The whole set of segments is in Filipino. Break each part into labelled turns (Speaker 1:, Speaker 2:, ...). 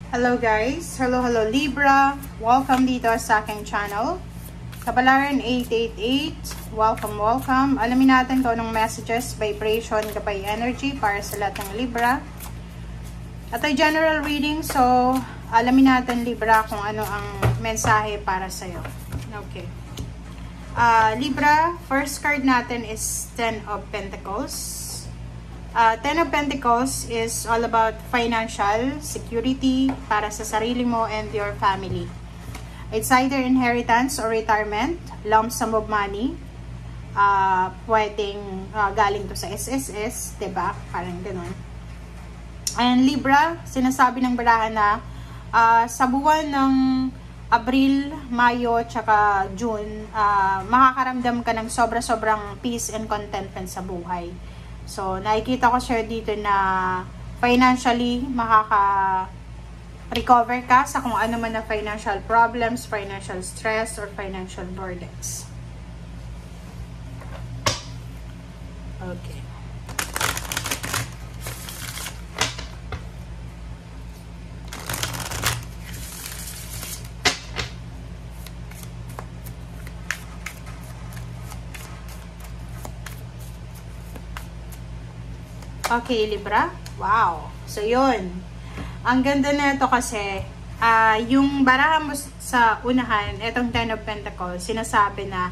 Speaker 1: Hello guys! Hello Libra! Welcome dito sa aking channel. Kapalaran 888, welcome. Alamin natin kung anong messages, vibration, gabay energy para sa lahat ng Libra. At ay general reading, so alamin natin Libra kung ano ang mensahe para sa'yo. Okay. Libra, first card natin is Ten of Pentacles. Ten of Pentacles is all about financial security para sa sarili mo and your family. It's either inheritance or retirement, lump sum of money. Pwedeng galing to sa SSS, diba? Parang ganun. And Libra, sinasabi ng barahan na sa buwan ng Abril, Mayo, tsaka June, makakaramdam ka ng sobra-sobrang peace and contentment sa buhay. So, nakikita ko share dito na financially makaka-recover ka sa kung ano man na financial problems, financial stress, or financial burdens. Okay. Okay, Libra. Wow. So, yun. Ang ganda na ito kasi, yung barahan mo sa unahan, itong Ten of Pentacles, sinasabi na,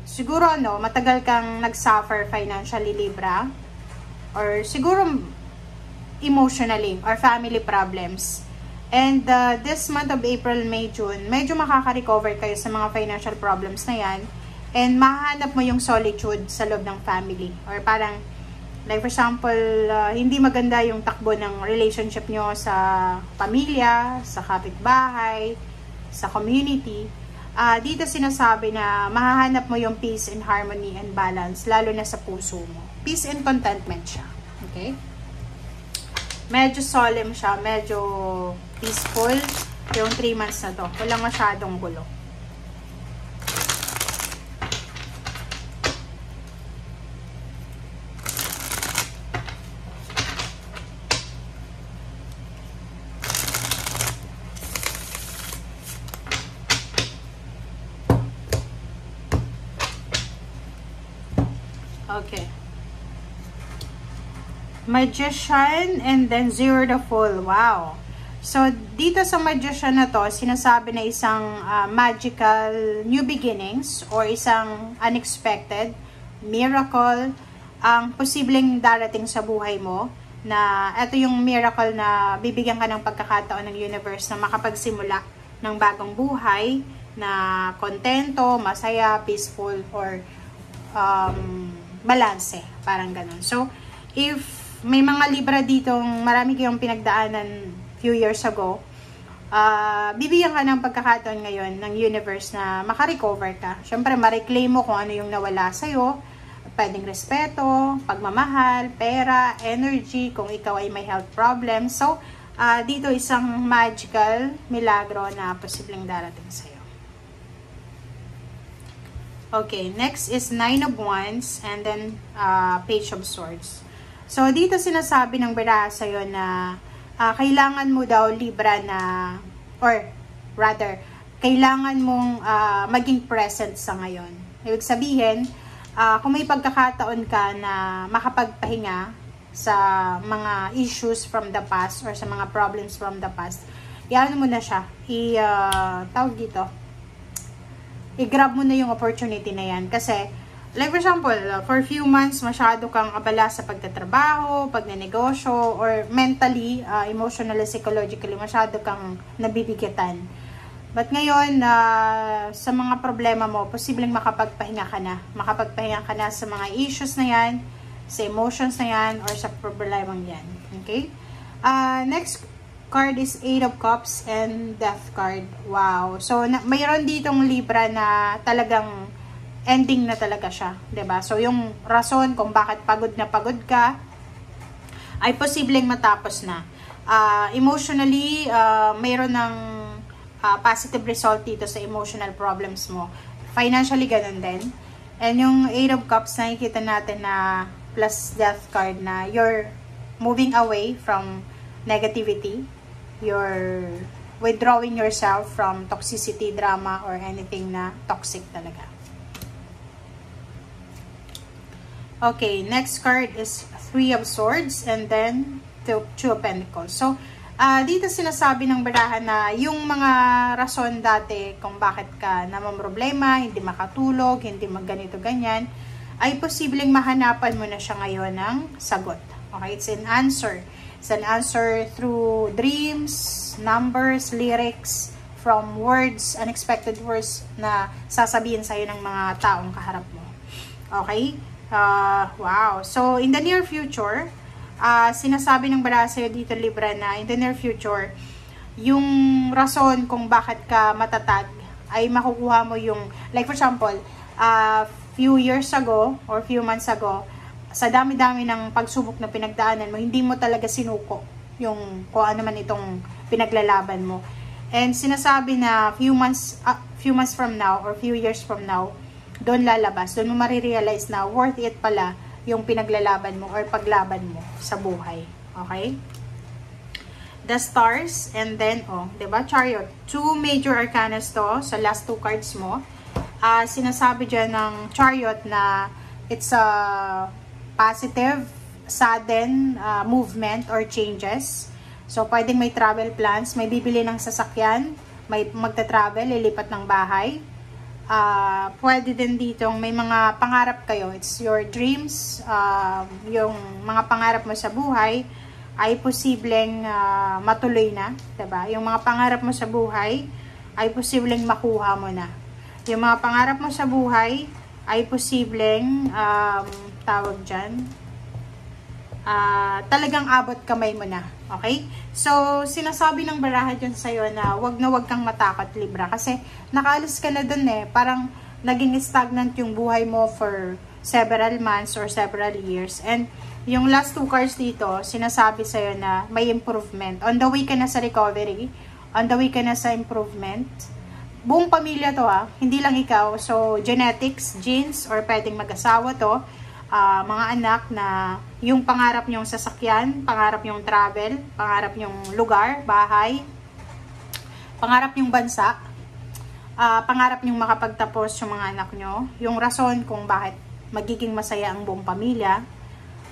Speaker 1: siguro, matagal kang nag-suffer financially, Libra. Or siguro, emotionally, or family problems. And this month of April, May, June, medyo makaka-recover kayo sa mga financial problems na yan. And mahanap mo yung solitude sa loob ng family. Or parang, like for example, hindi maganda yung takbo ng relationship nyo sa pamilya, sa kapitbahay, sa community. Dito sinasabi na mahahanap mo yung peace and harmony and balance, lalo na sa puso mo. Peace and contentment siya. Okay? Medyo solemn siya, medyo peaceful yung 3 months na to. Walang masyadong gulo. Okay. Magician and then Zero the Fool. Wow. So, dito sa Magician na to, sinasabi na isang magical new beginnings or isang unexpected miracle ang posibleng darating sa buhay mo, na ito yung miracle na bibigyan ka ng pagkakataon ng universe na makapagsimula ng bagong buhay na kontento, masaya, peaceful, or balance, parang ganun. So, if may mga Libra ditong marami kayong pinagdaanan few years ago, bibigyan ka ng pagkakataon ngayon ng universe na makarecover ka. Siyempre, ma-reclaim mo kung ano yung nawala sa'yo. Pwedeng respeto, pagmamahal, pera, energy, kung ikaw ay may health problem. So, dito isang magical milagro na posibleng darating sa'yo. Okay, next is Nine of Wands and then Page of Swords. So, dito sinasabi ng baraha sa'yo na kailangan mo daw, Libra, na, or rather, kailangan mong maging present sa ngayon. Ibig sabihin, kung may pagkakataon ka na makapagpahinga sa mga issues from the past or sa mga problems from the past, iyan mo na siya. Tawag dito, i-grab mo na yung opportunity na yan. Kasi, like for example, for few months, masyado kang abala sa pagtatrabaho, pagnenegosyo, or mentally, emotionally, psychologically, masyado kang nabibigatan. But ngayon, sa mga problema mo, posibleng makapagpahinga ka na. Makapagpahinga ka na sa mga issues na yan, sa emotions na yan, or sa problemang yan. Okay? Next card is Eight of Cups and Death card. Wow. So, mayroon ditong Libra na talagang ending na talaga siya. 'Di ba? So, yung rason kung bakit pagod na pagod ka ay posibleng matapos na. Emotionally, mayroon ng positive result dito sa emotional problems mo. Financially, ganun din. And yung Eight of Cups, nakikita natin na plus Death card na you're moving away from negativity. you're withdrawing yourself from toxicity, drama, or anything na toxic talaga. Okay, next card is Three of Swords and then Two of Pentacles. So, dito sinasabi ng barahan na yung mga rason dati kung bakit ka namamroblema, hindi makatulog, hindi magganito ganyan, ay posibleng mahanapan mo na siya ngayon ng sagot. Okay, it's an answer. It's an answer through dreams, numbers, lyrics, from words, unexpected words na sasabihin sa'yo ng mga taong kaharap mo. Okay? Wow. So, in the near future, sinasabi ng baraha sa'yo dito, Libra, na in the near future, yung rason kung bakit ka matatag ay makukuha mo yung, like for example, few years ago or few months ago, sa dami-dami ng pagsubok na pinagdaanan mo, hindi mo talaga sinuko yung kung ano man itong pinaglalaban mo. And sinasabi na few months from now or few years from now, doon lalabas, doon mo marirealize na worth it pala yung pinaglalaban mo or paglaban mo sa buhay. Okay? The Stars, and then, diba? Chariot. Two major arcanas to sa last two cards mo. Sinasabi dyan ng Chariot na it's a positive, sudden movement or changes. So, pwedeng may travel plans, may bibili ng sasakyan, may magta-travel, lilipat ng bahay. Pwede din ditong may mga pangarap kayo. It's your dreams, yung mga pangarap mo sa buhay ay posibleng matuloy na, diba? Yung mga pangarap mo sa buhay ay posibleng makuha mo na. Yung mga pangarap mo sa buhay ay posibleng tawag dyan, talagang abot kamay mo na. Okay? So, sinasabi ng baraha dyan sa'yo na wag kang matakot, Libra. Kasi nakaalis ka na dun eh. Parang naging stagnant yung buhay mo for several months or several years. And yung last two cards dito, sinasabi sa'yo na may improvement. On the way ka na sa recovery. On the way ka na sa improvement. Buong pamilya to hindi lang ikaw. So, genetics, genes, or pwedeng mag-asawa to. Mga anak na yung pangarap nyong sasakyan, pangarap nyong travel, pangarap nyong lugar, bahay, pangarap nyong bansa, pangarap nyong makapagtapos yung mga anak nyo, yung rason kung bakit magiging masaya ang buong pamilya,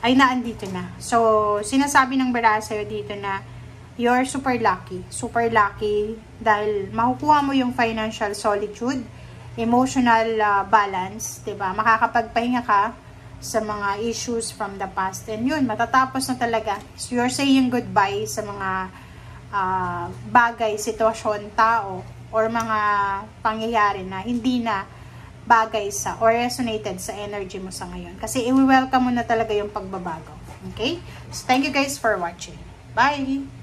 Speaker 1: ay naandito na. So, sinasabi ng baraha sa'yo dito na you're super lucky dahil makukuha mo yung financial solitude, emotional balance, diba? Makakapagpahinga ka sa mga issues from the past. And yun, matatapos na talaga. So, you're saying goodbye sa mga bagay, sitwasyon, tao, or mga pangyayari na hindi na bagay sa, or resonated sa energy mo sa ngayon. Kasi i-welcome mo na talaga yung pagbabago. Okay? So, thank you guys for watching. Bye!